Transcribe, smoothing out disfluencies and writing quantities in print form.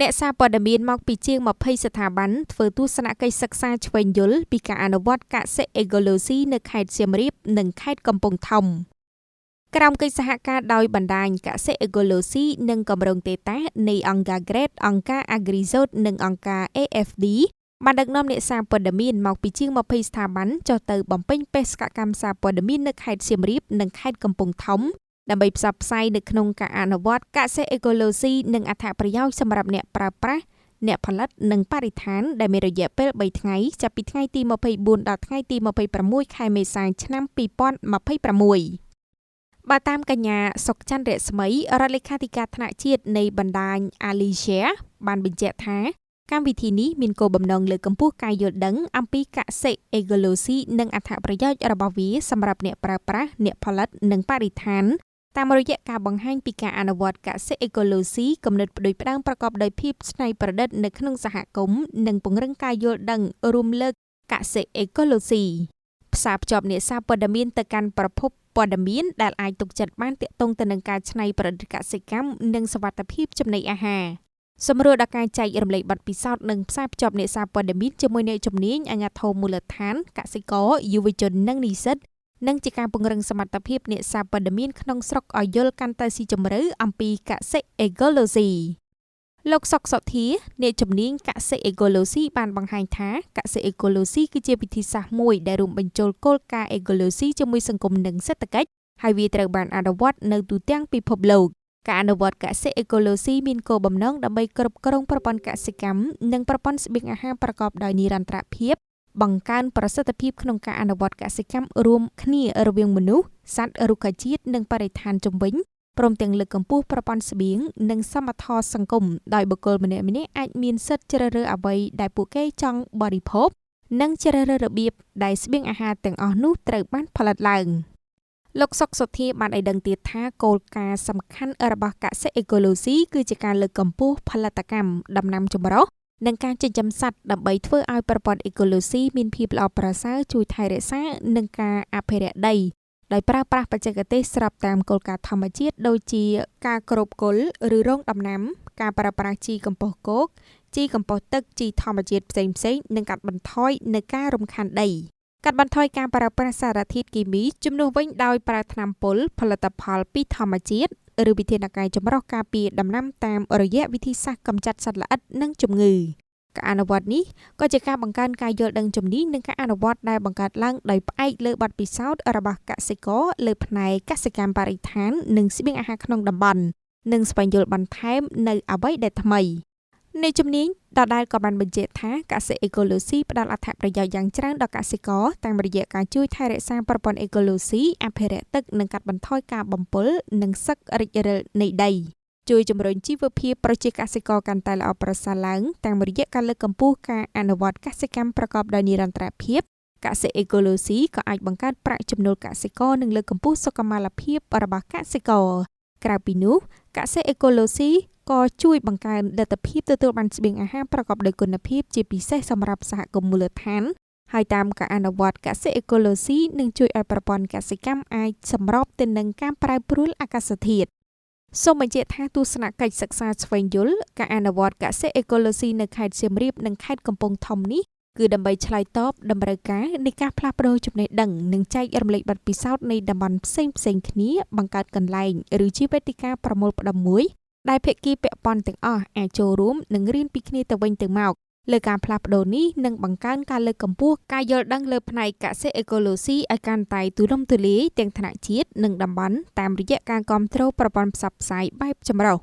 អ្នកសារព័ត៌មានមកពីជាង20ស្ថាប័នធ្វើទស្សនកិច្ចសិក្សាឆ្វេងយល់ពីការអនុវត្តកសិអេកូឡូស៊ីនៅខេត្តសៀមរាបនិងខេត្តកំពង់ធំក្រោមកិច្ចសហការដោយបណ្ដាញកសិអេកូឡូស៊ីនិងគម្រោងទេតានៃអង្គការ Grade អង្គការ AgriZone និងអង្គការ AFD បានដឹកនាំអ្នកសារព័ត៌មានមកពីជាង20ស្ថាប័នចុះទៅបំពេញបេសកកម្មសារព័ត៌មាននៅខេត្តសៀមរាបនិងខេត្តកំពង់ធំដើម្បីផ្សព្វផ្សាយនៅក្នុងការអនុវត្តកសិអេកូឡូស៊ីនិងអត្ថប្រយោជន៍សម្រាប់អ្នកប្រើប្រាស់អ្នកផលិតនិងបរិស្ថានដែលមានរយៈពេល3ថ្ងៃចាប់ពីថ្ងៃទី24ដល់ថ្ងៃទី26ខែមេសាឆ្នាំ2026បើតាមកញ្ញាសុកច័ន្ទរស្មីរដ្ឋលេខាធិការថ្នាក់ជាតិនៃបណ្ដាញ Alicia បានបញ្ជាក់ថាកម្មវិធីនេះមានគោលបំណងលើកកម្ពស់ការយល់ដឹងអំពីកសិអេកូឡូស៊ីនិងអត្ថប្រយោជន៍របស់វាសម្រាប់អ្នកប្រើប្រាស់អ្នកផលិតនិងបរិស្ថានតាមរយៈការបង្ហាញពីការអនុវត្តកសិអេកូឡូស៊ីគំនិតផ្ដួចផ្ដើមប្រកបដោយភាពច្នៃប្រឌិតនៅក្នុងសហគមន៍និងពង្រឹងការយល់ដឹងរួមលើកកសិអេកូឡូស៊ីផ្សារភ្ជាប់អ្នកសារព័ត៌មានទៅកាន់ប្រភពព័ត៌មានដែលអាចទុកចិត្តបានទាក់ទងទៅនឹងការច្នៃប្រឌិតកសិកម្មនិងសុវត្ថិភាពចំណីអាហារសម្រួលដល់ការចែករំលែកបទពិសោធន៍និងផ្សារភ្ជាប់អ្នកសារព័ត៌មានជាមួយអ្នកជំនាញអាជ្ញាធរមូលដ្ឋានកសិករយុវជននិងនិស្សិតនិងជាការពង្រឹងសមត្ថភាពអ្នកសារព័ត៌មានក្នុងស្រុកឲ្យយល់កាន់តែស៊ីជម្រៅអំពីកសិអេកូឡូស៊ីលោកសុកសុធាអ្នកជំនាញកសិអេកូឡូស៊ីបានបង្ហាញថាកសិអេកូឡូស៊ីគឺជាវិធីសាស្ត្រមួយដែលរួមបញ្ចូលគោលការណ៍អេកូឡូស៊ីជាមួយសង្គមនិងសេដ្ឋកិច្ចហើយវាត្រូវបានអនុវត្តនៅទូទាំងពិភពលោកការអនុវត្តកសិអេកូឡូស៊ីមានគោលបំណងដើម្បីគ្រប់គ្រងប្រព័ន្ធកសិកម្មនិងប្រព័ន្ធស្បៀងអាហារប្រកបដោយនិរន្តរភាពបង្កើនប្រសិទ្ធភាពក្នុងការអនុវត្តកសិកម្មរួមគ្នារវាងមនុស្សសត្វរុក្ខជាតិនិងបរិស្ថានជុំវិញព្រមទាំងលើកកម្ពស់ប្រព័ន្ធស្បៀងនិងសមធម៌សង្គមដោយបុគ្គលម្នាក់ៗអាចមានសិទ្ធិជ្រើសរើសអ្វីដែលពួកគេចង់បរិភោគនិងជ្រើសរើសរបៀបដែលស្បៀងអាហារទាំងអស់នោះត្រូវបានផលិតឡើងលោកសុកសុធាបានឲ្យដឹងទៀតថាគោលការណ៍សំខាន់របស់កសិអេកូឡូស៊ីគឺជាការលើកកម្ពស់ផលិតកម្មដំណាំចម្រុះនិងការចិញ្ចឹមសត្វដើម្បីធ្វើឲ្យប្រព័ន្ធអេកូឡូស៊ីមានភាពល្អប្រសើរជួយថែរក្សានិងការអភិរក្សដីដោយប្រើប្រាស់បច្ចេកទេសស្របតាមគោលការណ៍ធម្មជាតិដូចជាការគ្របគល់ឬរងដំណាំការប្រើប្រាស់ជីកំប៉ុស្តគោកជីកំប៉ុស្តទឹកជីធម្មជាតិផ្សេងៗនិងកាត់បន្ថយនៅការរំខានដីកាត់បន្ថយការប្រើប្រាស់សារធាតុគីមីជំនួសវិញដោយប្រើថ្នាំពុលផលិតផលពីធម្មជាតិឬវិធានការចម្រុះការពារដំណាំតាមរយៈវិធីសាស្ត្រកម្ចាត់សត្វល្អិតនិងជំងឺការអនុវត្តនេះក៏ជាការបង្កើនការយល់ដឹងជំនាញនិងការអនុវត្តដែលបង្កើតឡើងដោយផ្អែកលើបទពិសោធន៍របស់កសិករលើផ្នែកកសិកម្មបរិស្ថាននិងស្បៀងអាហារក្នុងតំបន់និងស្វែងយល់បន្ថែមនៅអ្វីដែលថ្មីអ្នកជំនាញដដែលក៏បានបញ្ជាក់ថាកសិអេកូឡូស៊ីផ្ដល់អត្ថប្រយោជន៍យ៉ាងច្រើនដល់កសិករតាមរយៈការជួយថែរក្សាប្រព័ន្ធអេកូឡូស៊ីអភិរក្សទឹកនិងកាត់បន្ថយការបំពុលនិងសឹករិចរិលនៃដីជួយជំរុញជីវភាពប្រជាកសិករកាន់តែល្អប្រសើរឡើងតាមរយៈការលើកកម្ពស់ការអនុវត្តកសិកម្មប្រកបដោយនិរន្តរភាពកសិអេកូឡូស៊ីក៏អាចបង្កើតប្រាក់ចំណូលកសិករនិងលើកកម្ពស់សុខុមាលភាពរបស់កសិករក្រៅពីនោះកសិអេកូឡូស៊ីក៏ជួយបង្កើនលទ្ធភាពទទួលបានស្បៀងអាហារប្រកបដោយគុណភាពជាពិសេសសម្រាប់សហគមន៍មូលដ្ឋានហើយតាមការអនុវត្តកសិអេកូឡូស៊ីនឹងជួយឲ្យប្រព័ន្ធកសិកម្មអាចសម្របទៅនឹងការប្រែប្រួលអាកាសធាតុសូមបញ្ជាក់ថាទស្សនកិច្ចសិក្សាស្វែងយល់ការអនុវត្តកសិអេកូឡូស៊ីនៅខេត្តសៀមរាបនិងខេត្តកំពង់ធំនេះគឺដើម្បីឆ្លើយតបតម្រូវការនៃការផ្លាស់ប្តូរចំណេះដឹងនិងចែករំលែកបទពិសោធន៍នៃតំបន់ផ្សេងៗគ្នាបង្កើតកន្លែងឬជាវេទិកាប្រមូលផ្ដុំមួយដែលភាគីពាក់ព័ន្ធទាំងអស់អាចចូលរួមនិងរៀនពីគ្នាទៅវិញទៅមកលើការផ្លាស់ប្តូរនេះនឹងបង្កើនការលើកកម្ពស់ការយល់ដឹងលើផ្នែកកសិអេកូឡូស៊ីឲ្យកាន់តែទូលំទូលាយទាំងថ្នាក់ជាតិនិងតំបន់តាមរយៈការគាំទ្រប្រព័ន្ធផ្សព្វផ្សាយបែបចម្រុះ